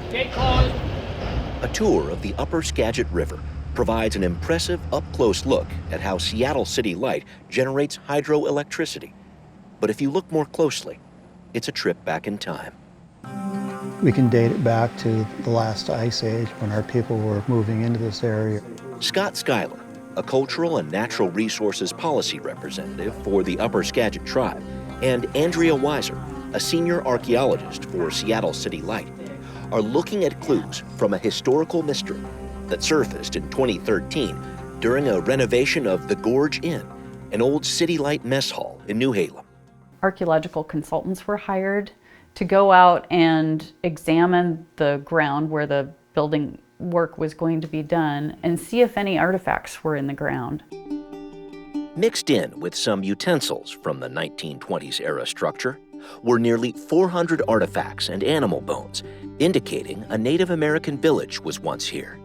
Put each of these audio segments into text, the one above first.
Gate closed. A tour of the Upper Skagit River provides an impressive up-close look at how Seattle City Light generates hydroelectricity. But if you look more closely, it's a trip back in time. We can date it back to the last ice age when our people were moving into this area. Scott Schuyler, a cultural and natural resources policy representative for the Upper Skagit Tribe, and Andrea Weiser, a senior archaeologist for Seattle City Light, are looking at clues from a historical mystery that surfaced in 2013 during a renovation of the Gorge Inn, an old City Light mess hall in Newhalem. Archaeological consultants were hired to go out and examine the ground where the building work was going to be done and see if any artifacts were in the ground. Mixed in with some utensils from the 1920s era structure were nearly 400 artifacts and animal bones, indicating a Native American village was once here.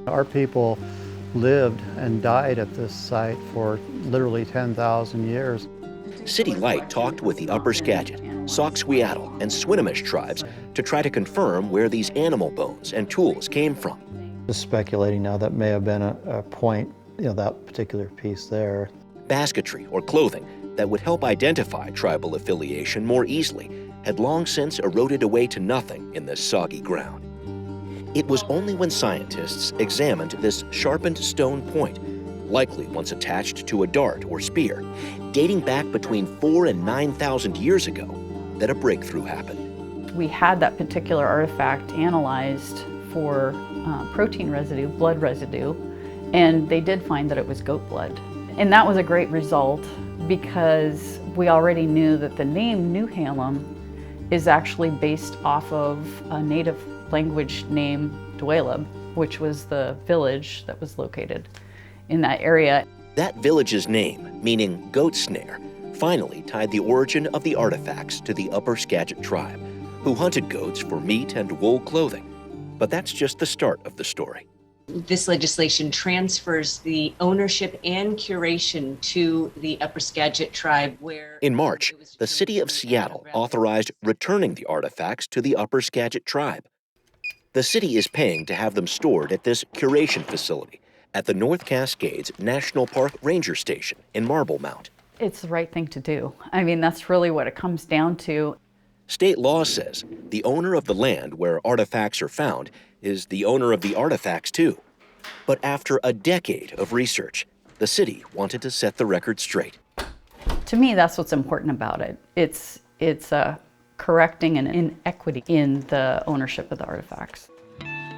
Our people lived and died at this site for literally 10,000 years. City Light talked with the Upper Skagit, Seattle, and Swinomish tribes to try to confirm where these animal bones and tools came from. Just speculating now, that may have been a point, that particular piece there. Basketry or clothing that would help identify tribal affiliation more easily had long since eroded away to nothing in this soggy ground. It was only when scientists examined this sharpened stone point, likely once attached to a dart or spear, dating back between 4,000 and 9,000 years ago, that a breakthrough happened. We had that particular artifact analyzed for protein residue, blood residue, and they did find that it was goat blood. And that was a great result because we already knew that the name Newhalem is actually based off of a native language name, Newhalem, which was the village that was located in that area. That village's name, meaning goat snare, finally tied the origin of the artifacts to the Upper Skagit Tribe, who hunted goats for meat and wool clothing. But that's just the start of the story. This legislation transfers the ownership and curation to the Upper Skagit Tribe, where... In March, the city of Seattle authorized returning the artifacts to the Upper Skagit Tribe. The city is paying to have them stored at this curation facility at the North Cascades National Park Ranger Station in Marble Mount. It's the right thing to do. I mean, that's really what it comes down to. State law says the owner of the land where artifacts are found is the owner of the artifacts too. But after a decade of research, the city wanted to set the record straight. To me, that's what's important about it. It's correcting an inequity in the ownership of the artifacts.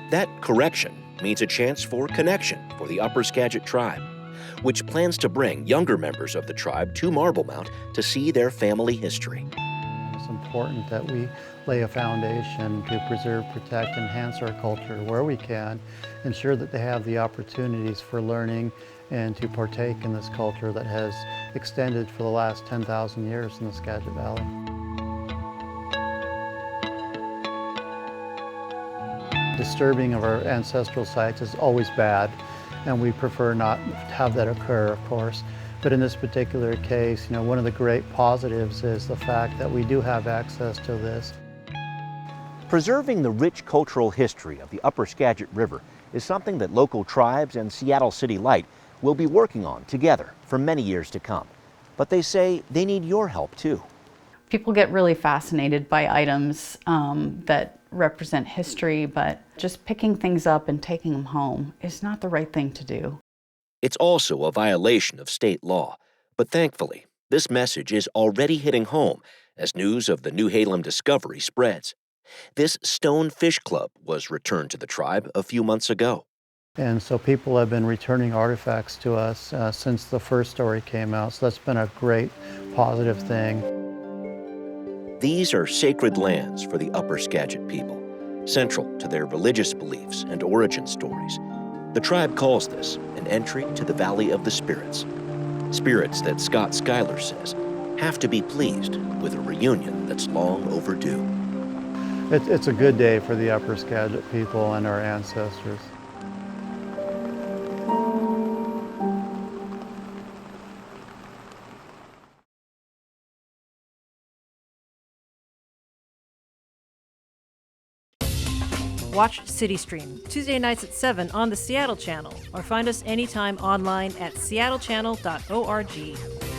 That correction means a chance for connection for the Upper Skagit Tribe, which plans to bring younger members of the tribe to Marble Mount to see their family history. It's important that we lay a foundation to preserve, protect, enhance our culture where we can, ensure that they have the opportunities for learning and to partake in this culture that has extended for the last 10,000 years in the Skagit Valley. Disturbing of our ancestral sites is always bad, and we prefer not to have that occur, of course. But in this particular case, one of the great positives is the fact that we do have access to this. Preserving the rich cultural history of the Upper Skagit River is something that local tribes and Seattle City Light will be working on together for many years to come. But they say they need your help too. People get really fascinated by items that represent history, but just picking things up and taking them home is not the right thing to do. It's also a violation of state law, but thankfully, this message is already hitting home as news of the Newhalem discovery spreads. This stone fish club was returned to the tribe a few months ago. And so people have been returning artifacts to us since the first story came out, so that's been a great positive thing. These are sacred lands for the Upper Skagit people, central to their religious beliefs and origin stories. The tribe calls this an entry to the Valley of the Spirits. Spirits that Scott Schuyler says have to be pleased with a reunion that's long overdue. It's a good day for the Upper Skagit people and our ancestors. Watch CityStream, Tuesday nights at 7 on the Seattle channel, or find us anytime online at seattle.gov.